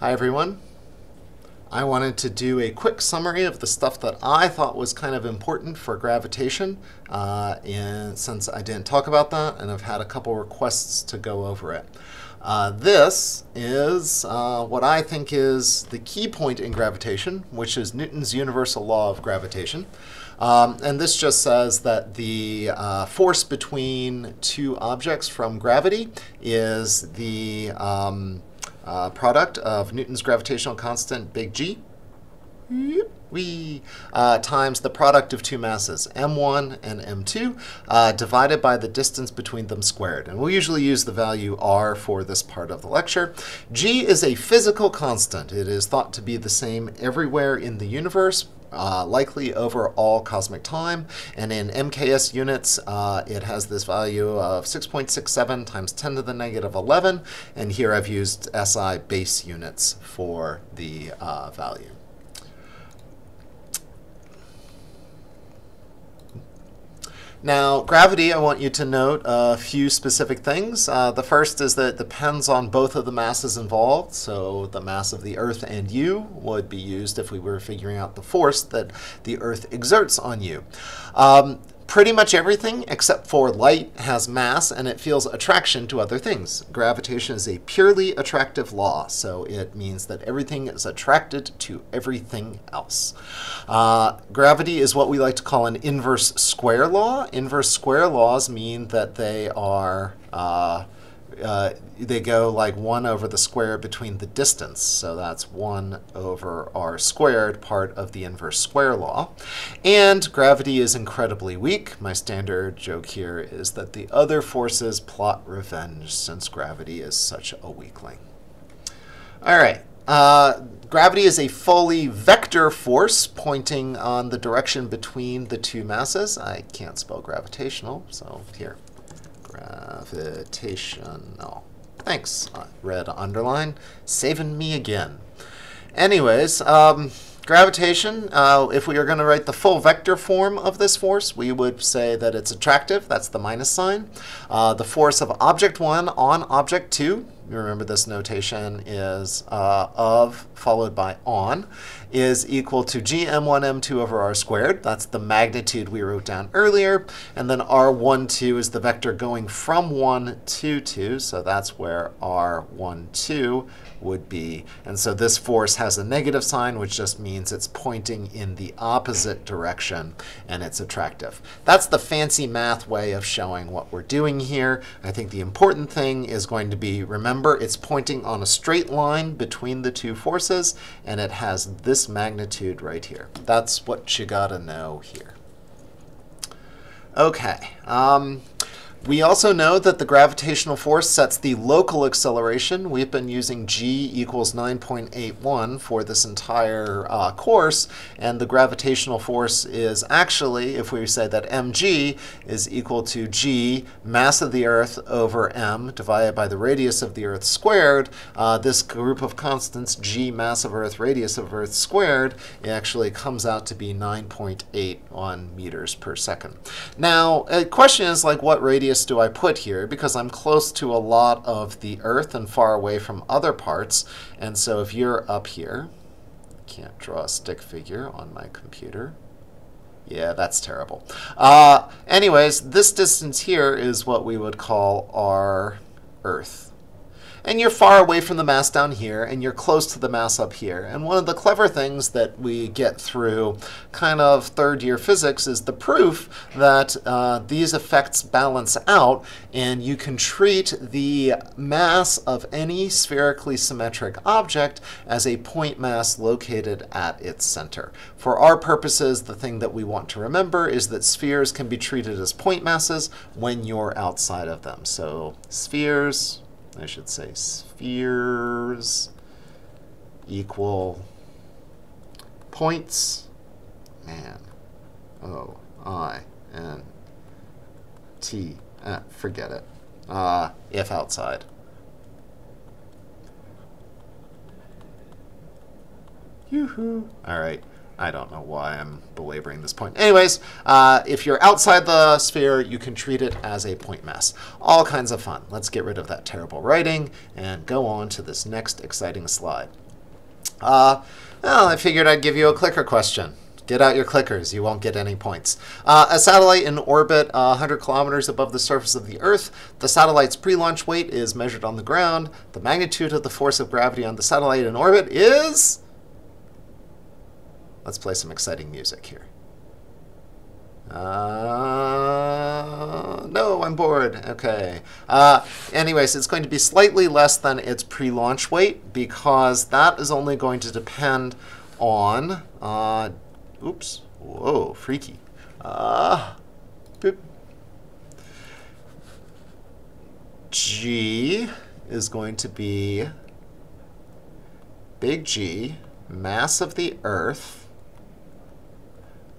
Hi everyone. I wanted to do a quick summary of the stuff that I thought was kind of important for gravitation, and since I didn't talk about that and I've had a couple requests to go over it. This is what I think is the key point in gravitation, which is Newton's universal law of gravitation. And this just says that the force between two objects from gravity is the product of Newton's gravitational constant, big G, times the product of two masses, m1 and m2, divided by the distance between them squared. And we'll usually use the value r for this part of the lecture. G is a physical constant. It is thought to be the same everywhere in the universe, likely over all cosmic time. And in MKS units, it has this value of 6.67 times 10 to the negative 11. And here I've used SI base units for the value. Now, gravity, I want you to note a few specific things. The first is that it depends on both of the masses involved. So the mass of the Earth and you would be used if we were figuring out the force that the Earth exerts on you. Pretty much everything except for light has mass and it feels attraction to other things. Gravitation is a purely attractive law, so it means that everything is attracted to everything else. Gravity is what we like to call an inverse square law. Inverse square laws mean that they are they go like 1 over the square between the distance. So that's 1 over r squared, part of the inverse square law. And gravity is incredibly weak. My standard joke here is that the other forces plot revenge since gravity is such a weakling. All right. Gravity is a fully vector force pointing on the direction between the two masses. I can't spell gravitational, so here. Gravitational. Thanks. Red underline. Saving me again. Anyways, gravitation, if we are going to write the full vector form of this force, we would say that it's attractive. That's the minus sign. The force of object 1 on object 2, you remember this notation is of followed by on, is equal to gm1m2 over r squared. That's the magnitude we wrote down earlier. And then r12 is the vector going from 1 to 2. So that's where r12 would be. And so this force has a negative sign, which just means it's pointing in the opposite direction and it's attractive. That's the fancy math way of showing what we're doing here. I think the important thing is going to be, remember, it's pointing on a straight line between the two forces, and it has this magnitude right here. That's what you gotta know here. Okay. We also know that the gravitational force sets the local acceleration. We've been using g equals 9.81 for this entire course, and the gravitational force is actually, if we say that mg is equal to g, mass of the Earth, over m, divided by the radius of the Earth squared, this group of constants, g, mass of Earth, radius of Earth squared, it actually comes out to be 9.81 meters per second. Now, a question is like, what radius do I put here? Because I'm close to a lot of the Earth and far away from other parts. And so if you're up here, can't draw a stick figure on my computer. Yeah, that's terrible. Anyways, this distance here is what we would call our Earth. And you're far away from the mass down here, and you're close to the mass up here. And one of the clever things that we get through kind of third-year physics is the proof that these effects balance out, and you can treat the mass of any spherically symmetric object as a point mass located at its center. For our purposes, the thing that we want to remember is that spheres can be treated as point masses when you're outside of them. So spheres, I should say spheres equal points, man, O-I-N-T, forget it, if outside. Yoo-hoo. All right. I don't know why I'm belaboring this point. Anyways, if you're outside the sphere, you can treat it as a point mass. All kinds of fun. Let's get rid of that terrible writing and go on to this next exciting slide. Well, I figured I'd give you a clicker question. Get out your clickers. You won't get any points. A satellite in orbit 100 kilometers above the surface of the Earth. The satellite's pre-launch weight is measured on the ground. The magnitude of the force of gravity on the satellite in orbit is... Let's play some exciting music here. No, I'm bored. Okay. Anyways, it's going to be slightly less than its pre-launch weight because that is only going to depend on... oops. Whoa, freaky. Boop. G is going to be big G, mass of the Earth,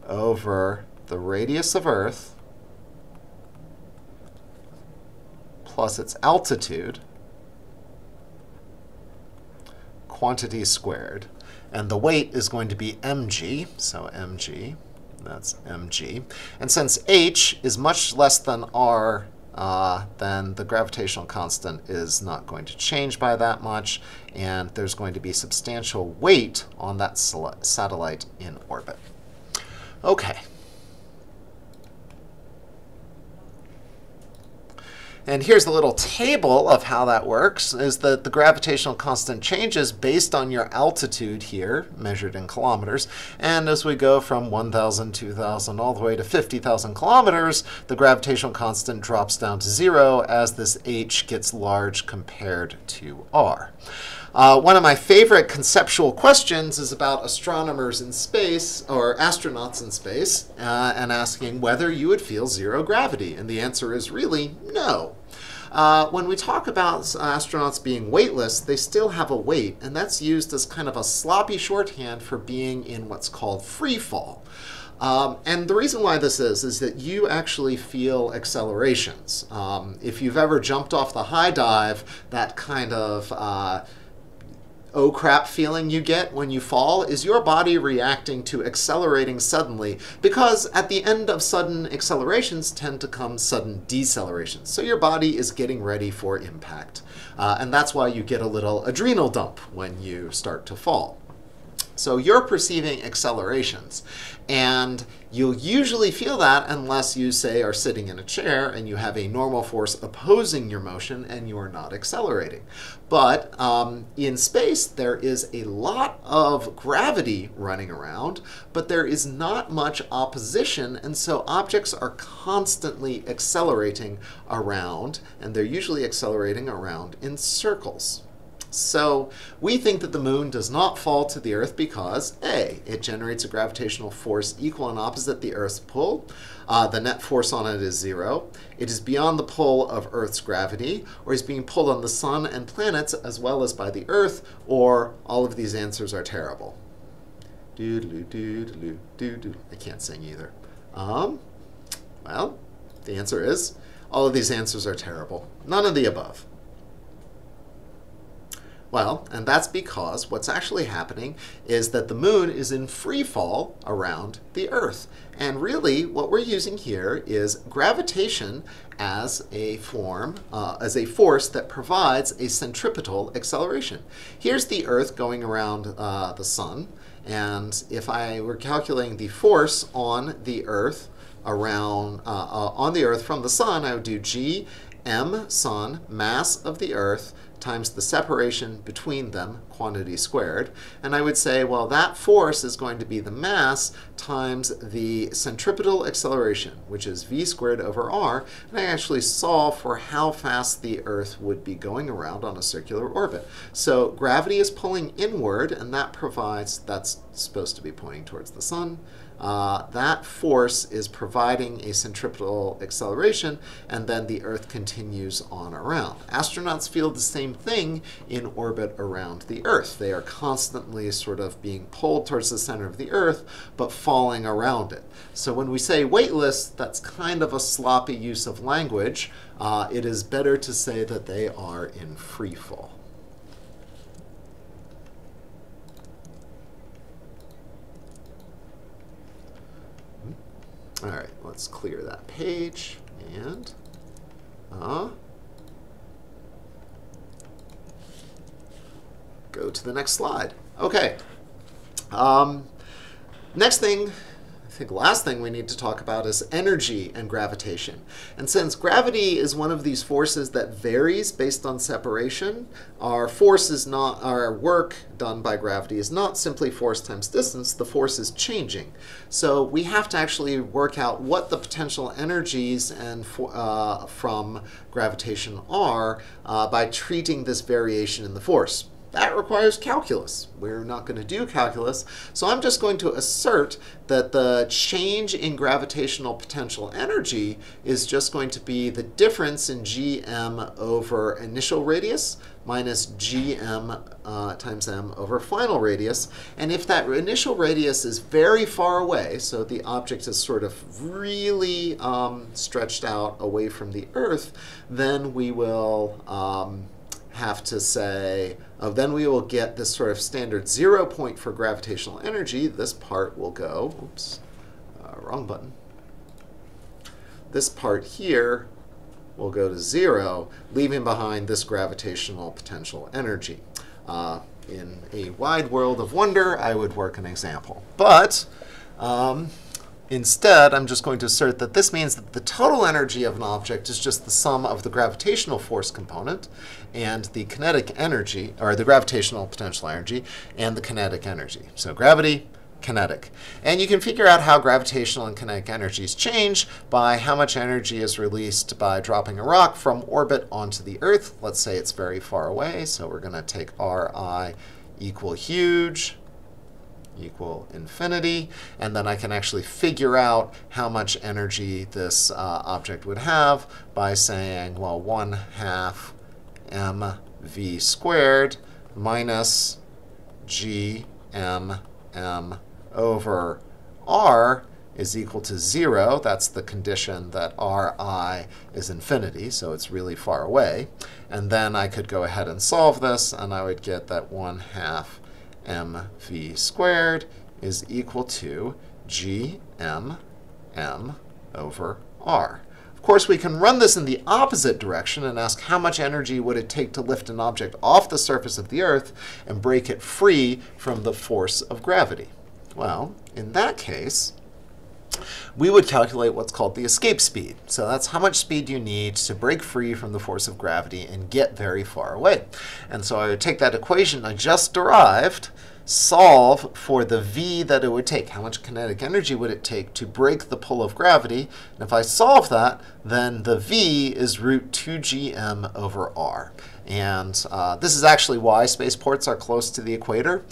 over the radius of Earth plus its altitude, quantity squared. And the weight is going to be mg, so mg, that's mg. And since h is much less than r, then the gravitational constant is not going to change by that much, and there's going to be substantial weight on that satellite in orbit. Okay. And here's a little table of how that works, is that the gravitational constant changes based on your altitude here, measured in kilometers. And as we go from 1,000, 2,000, all the way to 50,000 kilometers, the gravitational constant drops down to 0 as this h gets large compared to r. One of my favorite conceptual questions is about astronomers in space, or astronauts in space, and asking whether you would feel zero gravity. And the answer is really no. When we talk about astronauts being weightless, they still have a weight, and that's used as kind of a sloppy shorthand for being in what's called free fall. And the reason why this is that you actually feel accelerations. If you've ever jumped off the high dive, that kind of oh crap feeling you get when you fall is your body reacting to accelerating suddenly, because at the end of sudden accelerations tend to come sudden decelerations. So your body is getting ready for impact. And that's why you get a little adrenal dump when you start to fall. So you're perceiving accelerations, and you'll usually feel that unless you, say, are sitting in a chair and you have a normal force opposing your motion and you are not accelerating. But in space, there is a lot of gravity running around, but there is not much opposition, and so objects are constantly accelerating around, and they're usually accelerating around in circles. So we think that the moon does not fall to the Earth because A, it generates a gravitational force equal and opposite the Earth's pull. The net force on it is 0. It is beyond the pull of Earth's gravity, or is being pulled on the sun and planets as well as by the Earth, or all of these answers are terrible. I can't sing either. Well, the answer is all of these answers are terrible. None of the above. Well, and that's because what's actually happening is that the moon is in free fall around the Earth. And really, what we're using here is gravitation as a force that provides a centripetal acceleration. Here's the Earth going around the sun, and if I were calculating the force on the Earth from the sun, I would do G m sun, mass of the Earth, times the separation between them, quantity squared. And I would say, well, that force is going to be the mass times the centripetal acceleration, which is v squared over r. And I actually solve for how fast the Earth would be going around on a circular orbit. So gravity is pulling inward, and that provides, that's supposed to be pointing towards the sun. That force is providing a centripetal acceleration, and then the Earth continues on around. Astronauts feel the same thing in orbit around the Earth. They are constantly sort of being pulled towards the center of the Earth, but falling around it. So when we say weightless, that's kind of a sloppy use of language. It is better to say that they are in free fall. All right, let's clear that page and go to the next slide. Okay. Next thing, I think last thing we need to talk about is energy and gravitation. And since gravity is one of these forces that varies based on separation, our work done by gravity is not simply force times distance, the force is changing. So we have to actually work out what the potential energies from gravitation are by treating this variation in the force. That requires calculus. We're not going to do calculus, so I'm just going to assert that the change in gravitational potential energy is just going to be the difference in gm over initial radius minus gm times m over final radius. And if that initial radius is very far away, so the object is sort of really stretched out away from the Earth, then we will have to say, then we will get this sort of standard 0 point for gravitational energy. This part will go, oops, wrong button. This part here will go to 0, leaving behind this gravitational potential energy. In a wide world of wonder, I would work an example. But instead, I'm just going to assert that this means that the total energy of an object is just the sum of the gravitational force component and the kinetic energy, or the gravitational potential energy, and the kinetic energy. So gravity, kinetic. And you can figure out how gravitational and kinetic energies change by how much energy is released by dropping a rock from orbit onto the Earth. Let's say it's very far away, so we're going to take Ri equal huge, equal infinity, and then I can actually figure out how much energy this object would have by saying, well, 1/2 mv squared minus gmm over r is equal to 0. That's the condition that Ri is infinity, so it's really far away. And then I could go ahead and solve this, and I would get that 1/2 mv squared is equal to gmm over r. Of course, we can run this in the opposite direction and ask how much energy would it take to lift an object off the surface of the Earth and break it free from the force of gravity. Well, in that case, we would calculate what's called the escape speed. So that's how much speed you need to break free from the force of gravity and get very far away. And so I would take that equation I just derived, solve for the v that it would take. How much kinetic energy would it take to break the pull of gravity? And if I solve that, then the v is root 2gm over r. And this is actually why spaceports are close to the equator,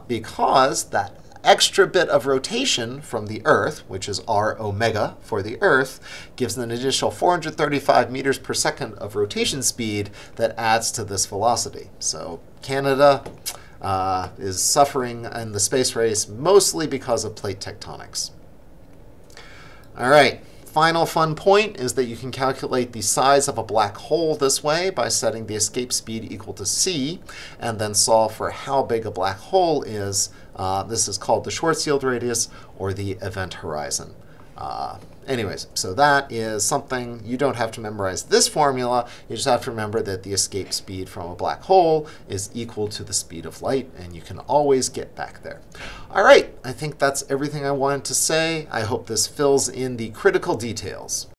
because that extra bit of rotation from the Earth, which is r omega for the Earth, gives an additional 435 meters per second of rotation speed that adds to this velocity. So Canada is suffering in the space race mostly because of plate tectonics. All right. Final fun point is that you can calculate the size of a black hole this way by setting the escape speed equal to c, and then solve for how big a black hole is. This is called the Schwarzschild radius, or the event horizon. Anyways, so that is something you don't have to memorize this formula. You just have to remember that the escape speed from a black hole is equal to the speed of light, and you can always get back there. All right, I think that's everything I wanted to say. I hope this fills in the critical details.